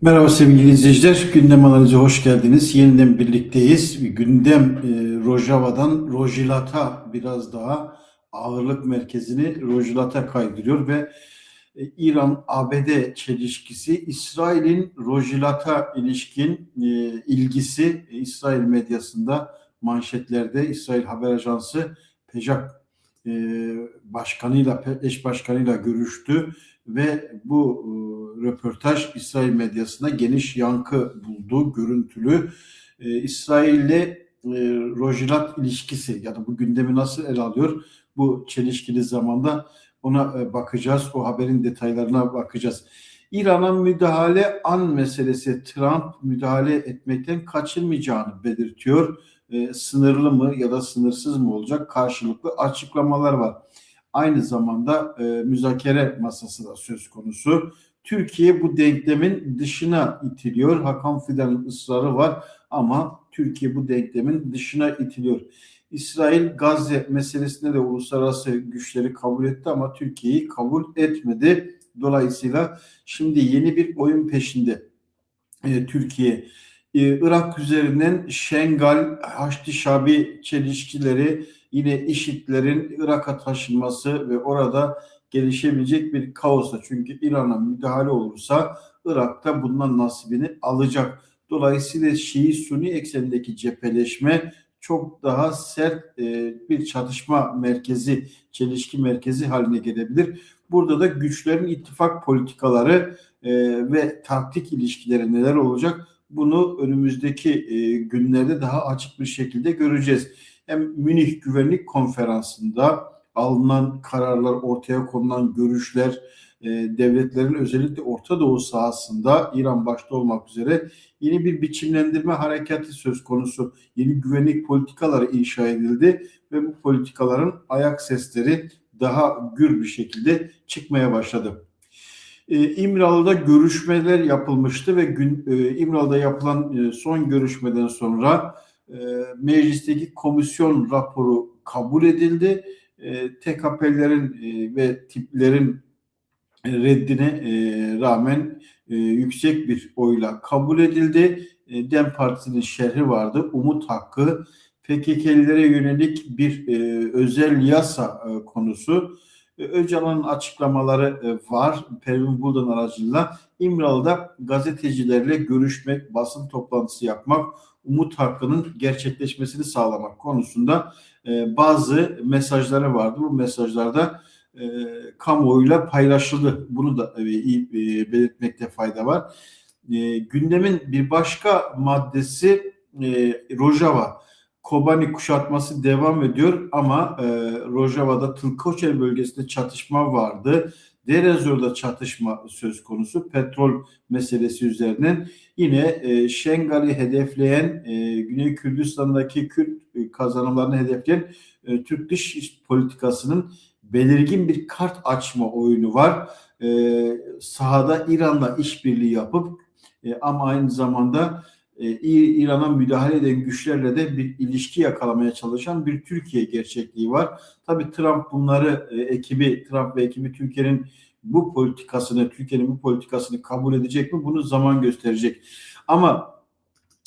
Merhaba sevgili izleyiciler, gündem analize hoş geldiniz. Yeniden birlikteyiz. Gündem Rojava'dan Rojilat'a biraz daha ağırlık merkezini Rojilat'a kaydırıyor ve İran-ABD çelişkisi, İsrail'in Rojilat'a ilişkin ilgisi İsrail medyasında manşetlerde İsrail Haber Ajansı Pejak eş başkanıyla görüştü ve bu röportaj İsrail medyasında geniş yankı buldu, görüntülü. İsrail'le Rojilat ilişkisi ya da bu gündemi nasıl ele alıyor? Bu çelişkili zamanda ona bakacağız, o haberin detaylarına bakacağız. İran'a müdahale an meselesi, Trump müdahale etmekten kaçınmayacağını belirtiyor. Sınırlı mı ya da sınırsız mı olacak? Karşılıklı açıklamalar var. Aynı zamanda müzakere masası da söz konusu. Türkiye bu denklemin dışına itiliyor. Hakan Fidan'ın ısrarı var ama Türkiye bu denklemin dışına itiliyor. İsrail Gazze meselesinde de uluslararası güçleri kabul etti ama Türkiye'yi kabul etmedi. Dolayısıyla şimdi yeni bir oyun peşinde Türkiye. Irak üzerinden Şengal, Haçlı Şabi çelişkileri, yine IŞİD'lerin Irak'a taşınması ve orada gelişebilecek bir kaosa. Çünkü İran'a müdahale olursa Irak'ta bundan nasibini alacak. Dolayısıyla Şii-Suni eksenindeki cepheleşme çok daha sert bir çatışma merkezi, çelişki merkezi haline gelebilir. Burada da güçlerin ittifak politikaları ve taktik ilişkileri neler olacak? Bunu önümüzdeki günlerde daha açık bir şekilde göreceğiz. Hem Münih Güvenlik Konferansı'nda alınan kararlar, ortaya konulan görüşler, devletlerin özellikle Orta Doğu sahasında İran başta olmak üzere yeni bir biçimlendirme hareketi söz konusu. Yeni güvenlik politikaları inşa edildi ve bu politikaların ayak sesleri daha gür bir şekilde çıkmaya başladı. İmralı'da görüşmeler yapılmıştı ve İmralı'da yapılan son görüşmeden sonra meclisteki komisyon raporu kabul edildi. TKP'lerin ve tiplerin reddine rağmen yüksek bir oyla kabul edildi. DEM Partisi'nin şerhi vardı. Umut Hakkı, PKK'lilere yönelik bir özel yasa konusu. Öcalan'ın açıklamaları var. Pervin Buldan aracılığıyla İmralı'da gazetecilerle görüşmek, basın toplantısı yapmak, Umut Hakkı'nın gerçekleşmesini sağlamak konusunda bazı mesajları vardı. Bu mesajlarda kamuoyuyla paylaşıldı. Bunu da iyi belirtmekte fayda var. Gündemin bir başka maddesi Rojava. Kobani kuşatması devam ediyor ama Rojava'da Tılkoçer bölgesinde çatışma vardı. Deir ez-Zor'da çatışma söz konusu. Petrol meselesi üzerinden yine Şengal'i hedefleyen Güney Kürdistan'daki Kürt kazanımlarını hedefleyen Türk dış politikasının belirgin bir kart açma oyunu var. Sahada İran'la işbirliği yapıp ama aynı zamanda İran'a müdahale eden güçlerle de bir ilişki yakalamaya çalışan bir Türkiye gerçekliği var. Tabii Trump ve ekibi Türkiye'nin bu politikasını kabul edecek mi? Bunu zaman gösterecek. Ama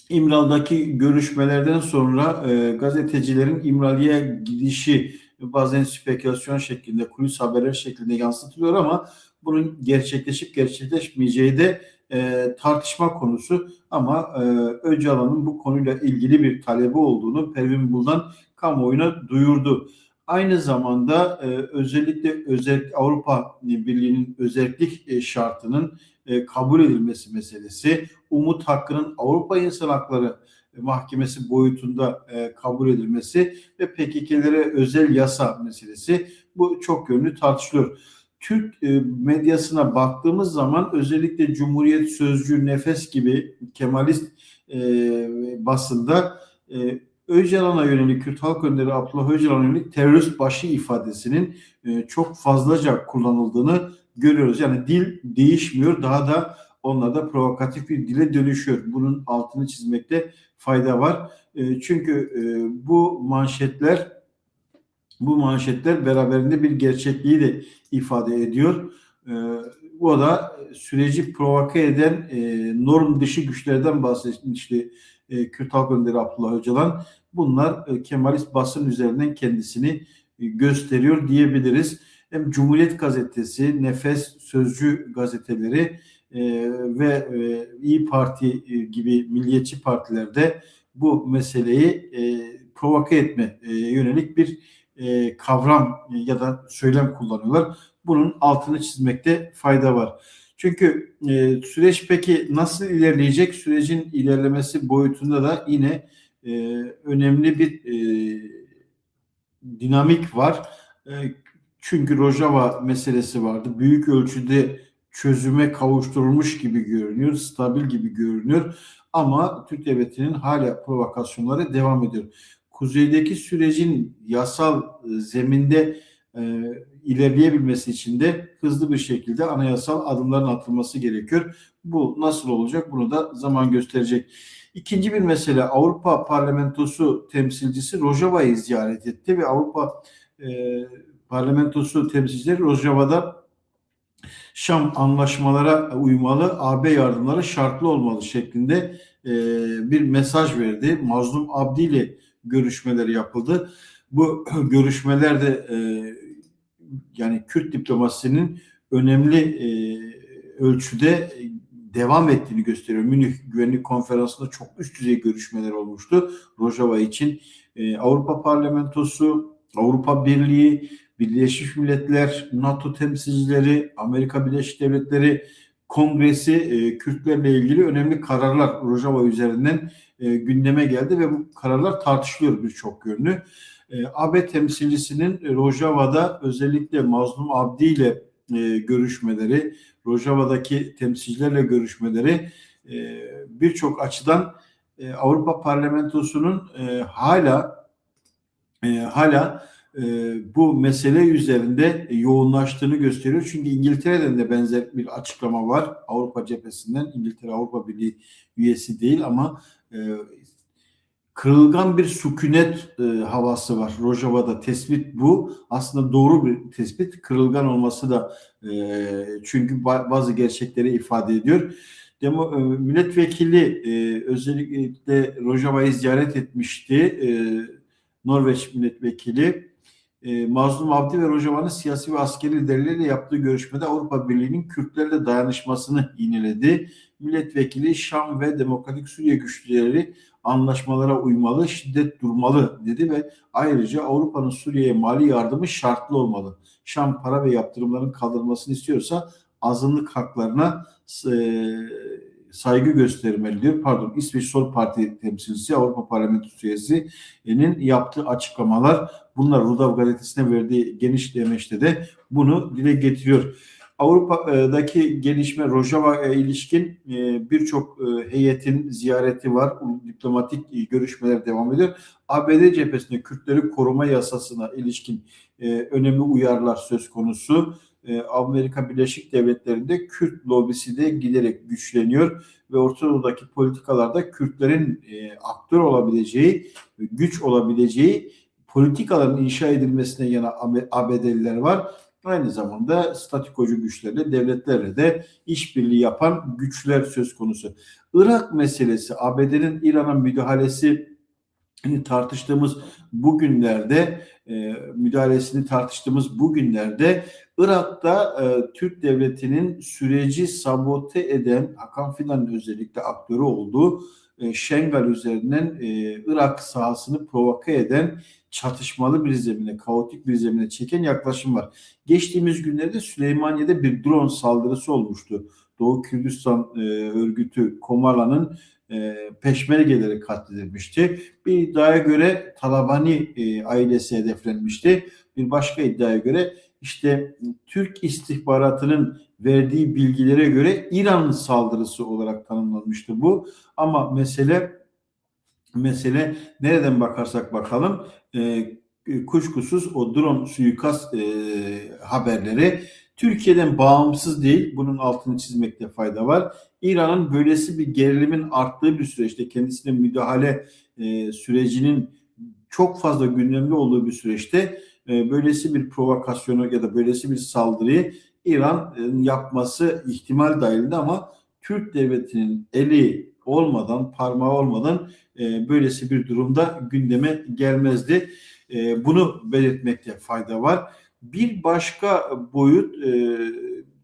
İmralı'daki görüşmelerden sonra gazetecilerin İmralı'ya gidişi bazen spekülasyon şeklinde, kulis haberler şeklinde yansıtılıyor ama bunun gerçekleşip gerçekleşmeyeceği de tartışma konusu. Ama Öcalan'ın bu konuyla ilgili bir talebi olduğunu Pervin Buldan kamuoyuna duyurdu. Aynı zamanda özellikle Avrupa Birliği'nin özellik şartının kabul edilmesi meselesi, Umut Hakkı'nın Avrupa İnsan Hakları Mahkemesi boyutunda kabul edilmesi ve PKK'lere özel yasa meselesi, bu çok yönlü tartışılıyor. Türk medyasına baktığımız zaman özellikle Cumhuriyet Sözcü, Nefes gibi Kemalist basında Öcalan'a yönelik, Kürt Halk Önderi Abdullah Öcalan'a yönelik terörist başı ifadesinin çok fazlaca kullanıldığını görüyoruz. Yani dil değişmiyor, daha da onlar da provokatif bir dile dönüşüyor. Bunun altını çizmekte fayda var. Çünkü bu manşetler beraberinde bir gerçekliği de ifade ediyor. o da süreci provoke eden norm dışı güçlerden bahsetmişti Kürt Halk Önderi Abdullah Öcalan. Bunlar Kemalist basın üzerinden kendisini gösteriyor diyebiliriz. Hem Cumhuriyet Gazetesi, Nefes, Sözcü gazeteleri ve İyi Parti gibi milliyetçi partilerde bu meseleyi provoke etme yönelik bir kavram ya da söylem kullanıyorlar. Bunun altını çizmekte fayda var. Çünkü süreç peki nasıl ilerleyecek? Sürecin ilerlemesi boyutunda da yine önemli bir dinamik var. Çünkü Rojava meselesi vardı. Büyük ölçüde çözüme kavuşturulmuş gibi görünüyor, stabil gibi görünüyor. Ama Türk Devleti'nin hala provokasyonları devam ediyor. Kuzeydeki sürecin yasal zeminde ilerleyebilmesi için de hızlı bir şekilde anayasal adımların atılması gerekiyor. Bu nasıl olacak? Bunu da zaman gösterecek. İkinci bir mesele, Avrupa Parlamentosu temsilcisi Rojava'yı ziyaret etti ve Avrupa Parlamentosu temsilcileri Rojava'da Şam anlaşmalara uymalı, AB yardımları şartlı olmalı şeklinde bir mesaj verdi. Mazlum Abdi ile görüşmeler yapıldı. Bu görüşmelerde yani Kürt diplomasisinin önemli ölçüde devam ettiğini gösteriyor. Münih Güvenlik Konferansı'nda çok üst düzey görüşmeler olmuştu Rojava için. Avrupa Parlamentosu, Avrupa Birliği, Birleşmiş Milletler, NATO temsilcileri, Amerika Birleşik Devletleri Kongresi Kürtlerle ilgili önemli kararlar Rojava üzerinden gündeme geldi ve bu kararlar tartışılıyor birçok yönlü. AB temsilcisinin Rojava'da özellikle Mazlum Abdi ile görüşmeleri, Rojava'daki temsilcilerle görüşmeleri birçok açıdan Avrupa Parlamentosu'nun hala bu mesele üzerinde yoğunlaştığını gösteriyor. Çünkü İngiltere'den de benzer bir açıklama var. Avrupa cephesinden. İngiltere Avrupa Birliği üyesi değil ama kırılgan bir sükunet havası var. Rojava'da tespit bu. Aslında doğru bir tespit. Kırılgan olması da çünkü bazı gerçekleri ifade ediyor. Milletvekili özellikle Rojava'yı ziyaret etmişti. Norveç milletvekili Mazlum Abdi ve Rojava'nın siyasi ve askeri liderleriyle yaptığı görüşmede Avrupa Birliği'nin Kürtlerle dayanışmasını yineledi. Milletvekili Şam ve Demokratik Suriye güçleri anlaşmalara uymalı, şiddet durmalı dedi ve ayrıca Avrupa'nın Suriye'ye mali yardımı şartlı olmalı. Şam para ve yaptırımların kaldırılmasını istiyorsa azınlık haklarına saygı göstermeli diyor. Pardon, İsveç Sol Parti temsilcisi Avrupa Parlamentosu üyesinin yaptığı açıklamalar, bunlar Rudav gazetesine verdiği geniş demeçte de bunu dile getiriyor. Avrupa'daki gelişme Rojava'ya ilişkin birçok heyetin ziyareti var. Diplomatik görüşmeler devam ediyor. ABD cephesinde Kürtleri koruma yasasına ilişkin önemli uyarılar söz konusu. Amerika Birleşik Devletleri'nde Kürt lobisi de giderek güçleniyor ve Orta Doğu'daki politikalarda Kürtlerin aktör olabileceği, güç olabileceği politikaların inşa edilmesine yana ABD'liler var. Aynı zamanda statikocu güçlerle, devletlerle de işbirliği yapan güçler söz konusu. Irak meselesi, ABD'nin İran'a müdahalesi tartıştığımız bugünlerde Irak'ta Türk devletinin süreci sabote eden Hakan Fidan'ın özellikle aktörü olduğu Şengal üzerinden Irak sahasını provoke eden çatışmalı bir zemine, kaotik bir zemine çeken yaklaşım var. Geçtiğimiz günlerde Süleymaniye'de bir drone saldırısı olmuştu. Doğu Kürdistan örgütü Komarla'nın peşmergeleri katledilmişti. Bir iddiaya göre Talabani ailesi hedeflenmişti. Bir başka iddiaya göre işte Türk istihbaratının verdiği bilgilere göre İran saldırısı olarak tanımlanmıştı bu. Ama mesele nereden bakarsak bakalım kuşkusuz o drone suikast haberleri Türkiye'den bağımsız değil. Bunun altını çizmekte fayda var. İran'ın böylesi bir gerilimin arttığı bir süreçte, kendisine müdahale sürecinin çok fazla gündemde olduğu bir süreçte böylesi bir provokasyonu ya da böylesi bir saldırıyı İran'ın yapması ihtimal dahilinde ama Türk devletinin eli olmadan, parmağı olmadan böylesi bir durumda gündeme gelmezdi. Bunu belirtmekte fayda var. Bir başka boyut,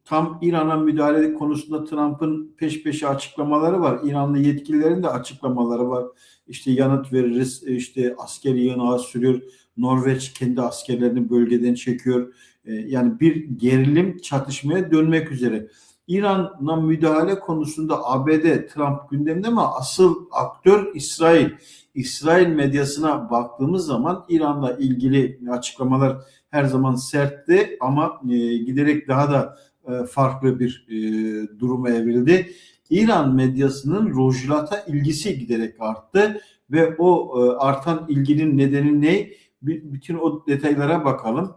tam İran'a müdahale konusunda Trump'ın peş peşe açıklamaları var. İranlı yetkililerin de açıklamaları var. İşte yanıt veririz, işte askeri yanağı sürüyor. Norveç kendi askerlerini bölgeden çekiyor. Yani bir gerilim çatışmaya dönmek üzere. İran'a müdahale konusunda ABD, Trump gündemde ama asıl aktör İsrail. İsrail medyasına baktığımız zaman İran'la ilgili açıklamalar her zaman sertti ama giderek daha da farklı bir duruma evrildi. İran medyasının Rojhilat'a ilgisi giderek arttı ve o artan ilginin nedeni ne? Bütün o detaylara bakalım.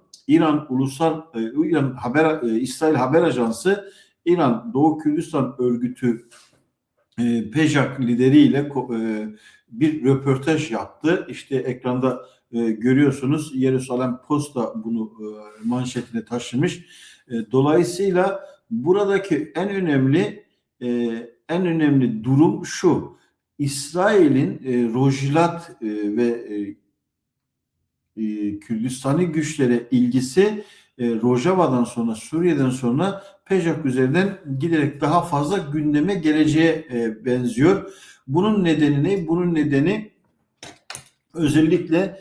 İsrail Haber Ajansı İran Doğu Kürdistan Örgütü PEJAK lideriyle bir röportaj yaptı. İşte ekranda görüyorsunuz. Yerusalem Post da bunu manşetine taşımış. Dolayısıyla buradaki en önemli durum şu: İsrail'in Rojhilat ve Kürdistani güçlere ilgisi Rojava'dan sonra, Suriye'den sonra PEJAK üzerinden giderek daha fazla gündeme geleceğe benziyor. Bunun nedeni ne? Bunun nedeni özellikle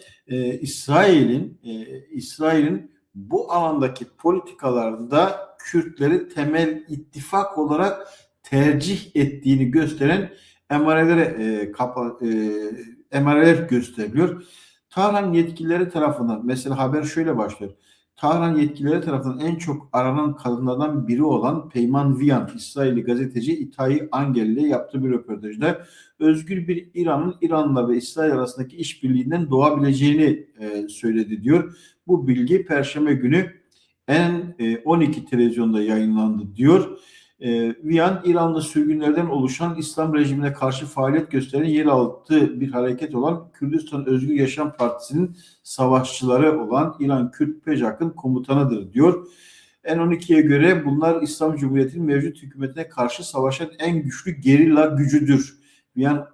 İsrail'in bu alandaki politikalarında Kürtleri temel ittifak olarak tercih ettiğini gösteren emareler gösteriliyor. Tahran yetkilileri tarafından, mesela haber şöyle başlıyor: Tahran yetkilileri tarafından en çok aranan kadınlardan biri olan Peyman Vian, İsrailli gazeteci İtay Angel ile yaptığı bir röportajda özgür bir İran'ın İran'la ve İsrail arasındaki işbirliğinden doğabileceğini söyledi diyor. Bu bilgi Perşembe günü N12 televizyonda yayınlandı diyor. Vian, İranlı sürgünlerden oluşan İslam rejimine karşı faaliyet gösteren yeraltı bir hareket olan Kürdistan Özgür Yaşam Partisi'nin savaşçıları olan İran Kürt PEJAK'ın komutanıdır diyor. N12'ye göre bunlar İslam Cumhuriyeti'nin mevcut hükümetine karşı savaşan en güçlü gerilla gücüdür. Vian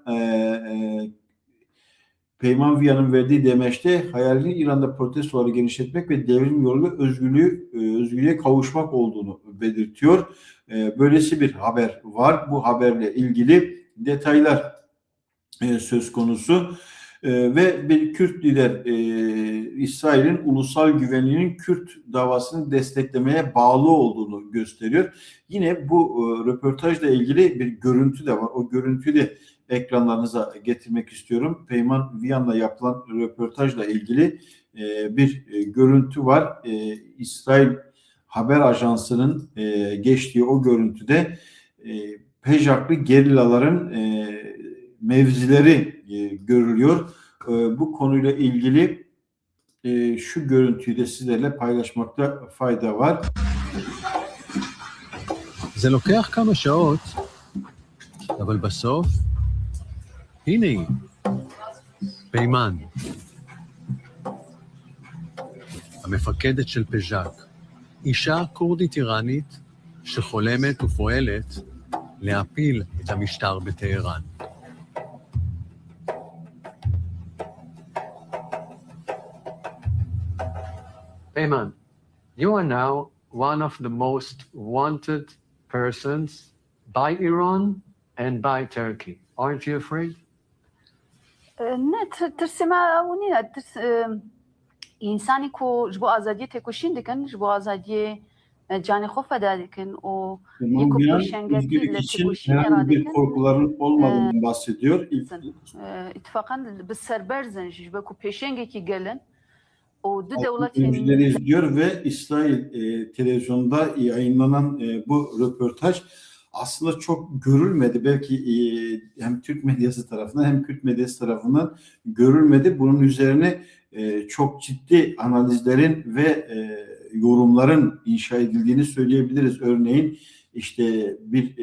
Peyman Via'nın verdiği demeçte hayalinin İran'da protestoları genişletmek ve devrim yoluyla özgürlüğe kavuşmak olduğunu belirtiyor. Böylesi bir haber var. Bu haberle ilgili detaylar söz konusu. Ve bir Kürt lider İsrail'in ulusal güvenliğinin Kürt davasını desteklemeye bağlı olduğunu gösteriyor. Yine bu röportajla ilgili bir görüntü de var. O görüntüyü de ekranlarınıza getirmek istiyorum. Peyman Vian'la yapılan röportajla ilgili bir görüntü var. İsrail Haber Ajansı'nın geçtiği o görüntüde PEJAK'lı gerillaların mevzileri görülüyor. Bu konuyla ilgili şu görüntüyü de sizlerle paylaşmakta fayda var. זה לוקח כמה שעות, אבל בסוף, הנה היא, פיימן, המפקדת של פז'ק, אישה קורדית איראנית שחולמת ופועלת להפיל את המשטר בטהרן. Peyman, you are now one of the most wanted persons by Iran and by Turkey. Aren't you afraid? نه ترسما اونی ترس انسانی کو جبو آزادی تکوشین دکن جبو آزادی جانی خو فدا دکن o özgürlük için herhangi bir korkuların olmadığını bahsediyor. ittifakın bir serberzin jbe ku peşenge ki gelen o du devletin diyor ve İsrail televizyonda yayınlanan bu röportaj aslında çok görülmedi. Belki hem Türk medyası tarafından hem Kürt medyası tarafından görülmedi. Bunun üzerine çok ciddi analizlerin ve yorumların inşa edildiğini söyleyebiliriz. Örneğin işte bir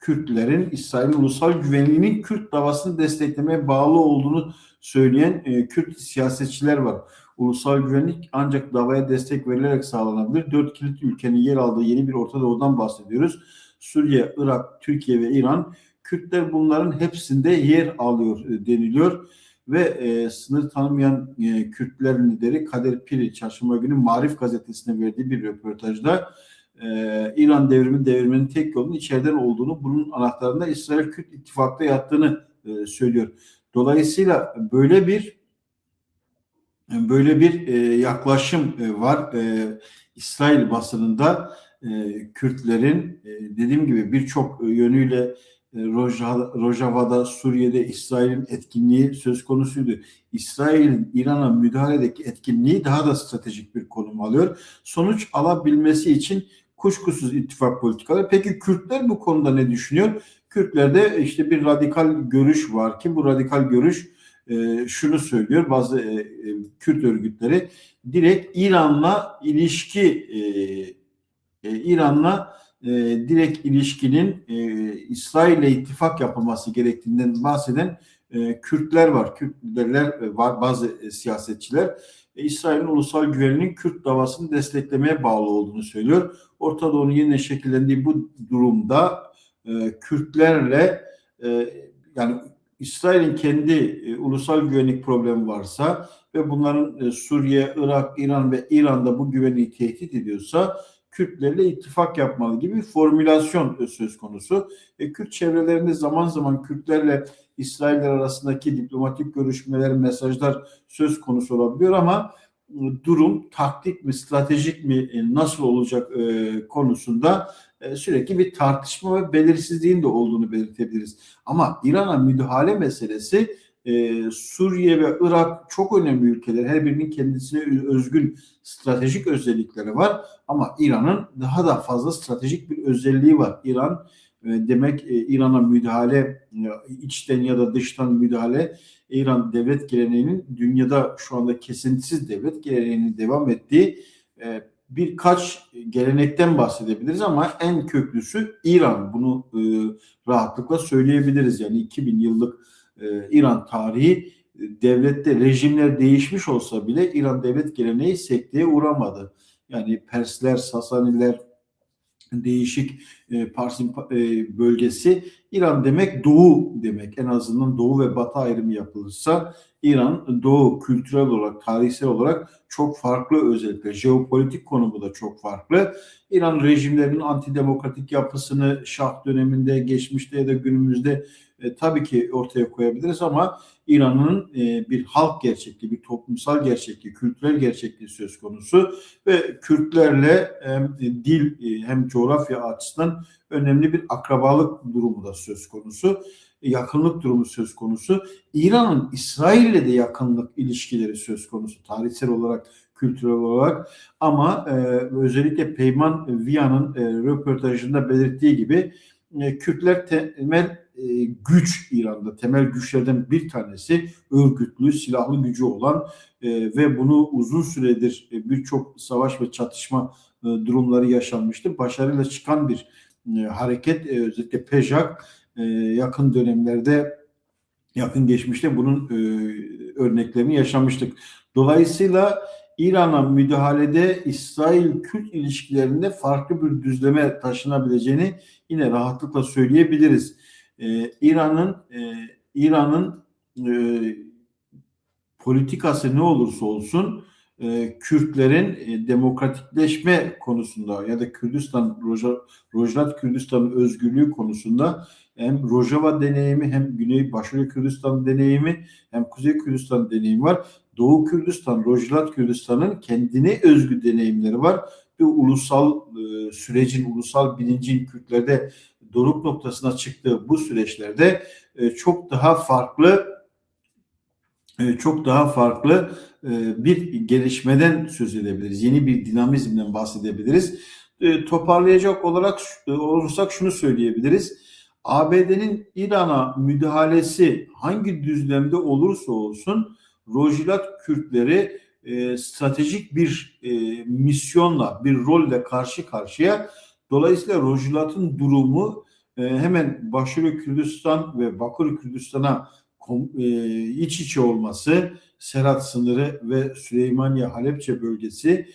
Kürtlerin İsrail'in ulusal güvenliğinin Kürt davasını desteklemeye bağlı olduğunu söyleyen Kürt siyasetçiler var. Ulusal güvenlik ancak davaya destek verilerek sağlanabilir. 4 kilit ülkenin yer aldığı yeni bir Orta Doğu'dan bahsediyoruz. Suriye, Irak, Türkiye ve İran. Kürtler bunların hepsinde yer alıyor deniliyor. Ve sınır tanımayan Kürtler lideri Kader Piri çarşamba günü Marif gazetesine verdiği bir röportajda İran devriminin tek yolunun içeriden olduğunu, bunun anahtarında İsrail-Kürt ittifakta yattığını söylüyor. Dolayısıyla böyle bir yaklaşım var. İsrail basınında Kürtlerin dediğim gibi birçok yönüyle Rojava'da, Suriye'de İsrail'in etkinliği söz konusuydu. İsrail'in İran'a müdahaledeki etkinliği daha da stratejik bir konum alıyor. Sonuç alabilmesi için kuşkusuz ittifak politikaları. Peki Kürtler bu konuda ne düşünüyor? Kürtlerde işte bir radikal görüş var ki bu radikal görüş şunu söylüyor. Bazı Kürt örgütleri direkt İran'la direkt ilişkinin İsrail'le ittifak yapılması gerektiğinden bahseden Kürtler var. Kürtler var, bazı siyasetçiler. İsrail'in ulusal güvenliğinin Kürt davasını desteklemeye bağlı olduğunu söylüyor. Orta Doğu'nun yeniden şekillendiği bu durumda Kürtlerle yani İsrail'in kendi ulusal güvenlik problemi varsa ve bunların Suriye, Irak, İran ve İran'da bu güvenliği tehdit ediyorsa Kürtlerle ittifak yapmalı gibi bir formülasyon söz konusu. Kürt çevrelerinde zaman zaman Kürtlerle İsrailler arasındaki diplomatik görüşmeler, mesajlar söz konusu olabiliyor ama durum taktik mi, stratejik mi, nasıl olacak konusunda sürekli bir tartışma ve belirsizliğin de olduğunu belirtebiliriz. Ama İran'a müdahale meselesi Suriye ve Irak çok önemli ülkeler. Her birinin kendisine özgün stratejik özellikleri var. Ama İran'ın daha da fazla stratejik bir özelliği var. İran demek İran'a müdahale, içten ya da dıştan müdahale, İran devlet geleneğinin dünyada şu anda kesintisiz devlet geleneğinin devam ettiği birkaç gelenekten bahsedebiliriz ama en köklüsü İran. Bunu rahatlıkla söyleyebiliriz. Yani 2000 yıllık İran tarihi, devlette rejimler değişmiş olsa bile İran devlet geleneği sekteye uğramadı. Yani Persler, Sasaniler, değişik Pars bölgesi. İran demek doğu demek. En azından doğu ve batı ayrımı yapılırsa İran doğu kültürel olarak, tarihsel olarak çok farklı özellikle. Jeopolitik konumu da çok farklı. İran rejimlerinin antidemokratik yapısını Şah döneminde, geçmişte ya da günümüzde tabii ki ortaya koyabiliriz ama İran'ın bir halk gerçekliği, bir toplumsal gerçekliği, kültürel gerçekliği söz konusu ve Kürtlerle hem dil hem coğrafya açısından önemli bir akrabalık durumu da söz konusu. Yakınlık durumu söz konusu. İran'ın İsrail'le de yakınlık ilişkileri söz konusu tarihsel olarak, kültürel olarak ama özellikle Peyman Via'nın röportajında belirttiği gibi Kürtler temel güç İran'da, temel güçlerden bir tanesi örgütlü, silahlı gücü olan ve bunu uzun süredir birçok savaş ve çatışma durumları yaşanmıştır. Başarıyla çıkan bir hareket, özellikle PEJAK yakın dönemlerde, yakın geçmişte bunun örneklerini yaşamıştık. Dolayısıyla İran'a müdahalede İsrail-Kürt ilişkilerinde farklı bir düzleme taşınabileceğini yine rahatlıkla söyleyebiliriz. İran'ın politikası ne olursa olsun Kürtlerin demokratikleşme konusunda ya da Rojava Kürdistan özgürlüğü konusunda hem Rojava deneyimi hem Güney Başarı Kürdistan deneyimi hem Kuzey Kürdistan deneyimi var. Doğu Kürdistan, Rojava Kürdistan'ın kendine özgü deneyimleri var. Bir ulusal sürecin, ulusal bilincin Kürtlerde doruk noktasına çıktığı bu süreçlerde çok daha farklı bir gelişmeden söz edebiliriz. Yeni bir dinamizmden bahsedebiliriz. Toparlayacak olursak şunu söyleyebiliriz. ABD'nin İran'a müdahalesi hangi düzlemde olursa olsun Rojava Kürtleri stratejik bir misyonla, bir rolle karşı karşıya. Dolayısıyla Rojava'nın durumu hemen Başarı Kürdistan ve Bakır Kürdistan'a iç içe olması, Serhat sınırı ve Süleymaniye Halepçe bölgesi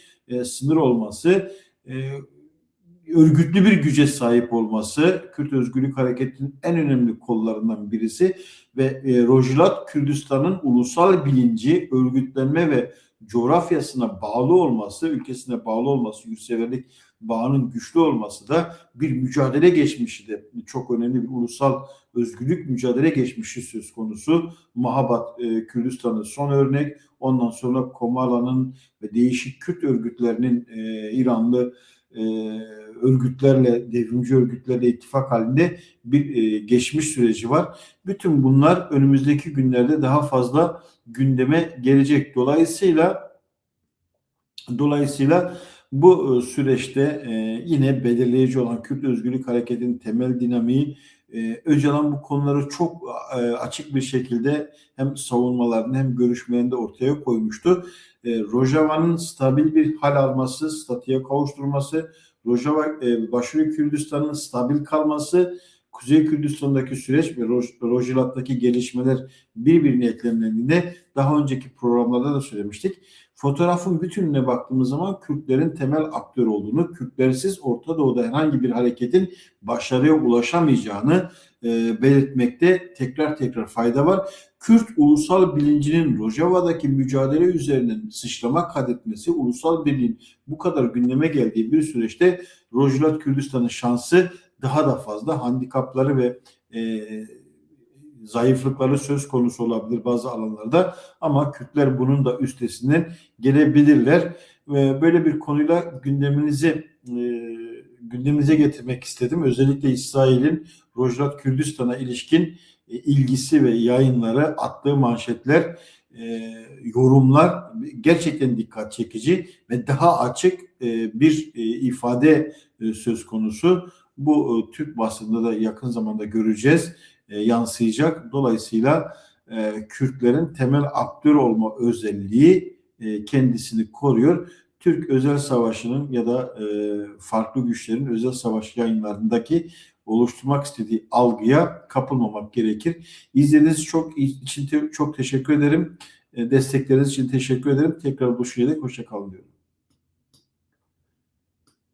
sınır olması, örgütlü bir güce sahip olması Kürt Özgürlük Hareketi'nin en önemli kollarından birisi ve Rojilat Kürdistan'ın ulusal bilinci, örgütlenme ve coğrafyasına bağlı olması, ülkesine bağlı olması, yurtseverlik bağının güçlü olması da bir mücadele geçmişi de çok önemli bir ulusal özgürlük mücadele geçmişi söz konusu. Mahabat Kürdistan'ın son örnek, ondan sonra Komala'nın ve değişik Kürt örgütlerinin İranlı örgütlerle, devrimci örgütlerle ittifak halinde bir geçmiş süreci var. Bütün bunlar önümüzdeki günlerde daha fazla gündeme gelecek. Dolayısıyla bu süreçte yine belirleyici olan Kürt Özgürlük Hareketi'nin temel dinamiği, Öcalan bu konuları çok açık bir şekilde hem savunmalarında hem görüşmelerinde ortaya koymuştu. Rojava'nın stabil bir hal alması, statüye kavuşturması, Rojava, Başarı Kürdistan'ın stabil kalması, Kuzey Kürdistan'daki süreç ve Rojilat'taki gelişmeler birbirine eklemlendiğinde daha önceki programlarda da söylemiştik. Fotoğrafın bütününe baktığımız zaman Kürtlerin temel aktör olduğunu, Kürtlersiz Orta Doğu'da herhangi bir hareketin başarıya ulaşamayacağını belirtmekte tekrar fayda var. Kürt ulusal bilincinin Rojava'daki mücadele üzerinden sıçrama kat etmesi, ulusal birliğin bu kadar gündeme geldiği bir süreçte Rojilat Kürdistan'ın şansı daha da fazla, handikapları ve zayıflıkları söz konusu olabilir bazı alanlarda ama Kürtler bunun da üstesinden gelebilirler. Böyle bir konuyla gündeminize getirmek istedim. Özellikle İsrail'in Rojilat Kürdistan'a ilişkin ilgisi ve yayınları, attığı manşetler, yorumlar gerçekten dikkat çekici ve daha açık bir ifade söz konusu. Bu Türk basında da yakın zamanda göreceğiz, yansıyacak. Dolayısıyla Kürtlerin temel aktör olma özelliği kendisini koruyor. Türk Özel Savaşı'nın ya da farklı güçlerin özel savaş yayınlarındaki oluşturmak istediği algıya kapılmamak gerekir. İzlediğiniz için çok teşekkür ederim. Destekleriniz için teşekkür ederim. Tekrar buluşuncaya dek hoşça kalın diyorum.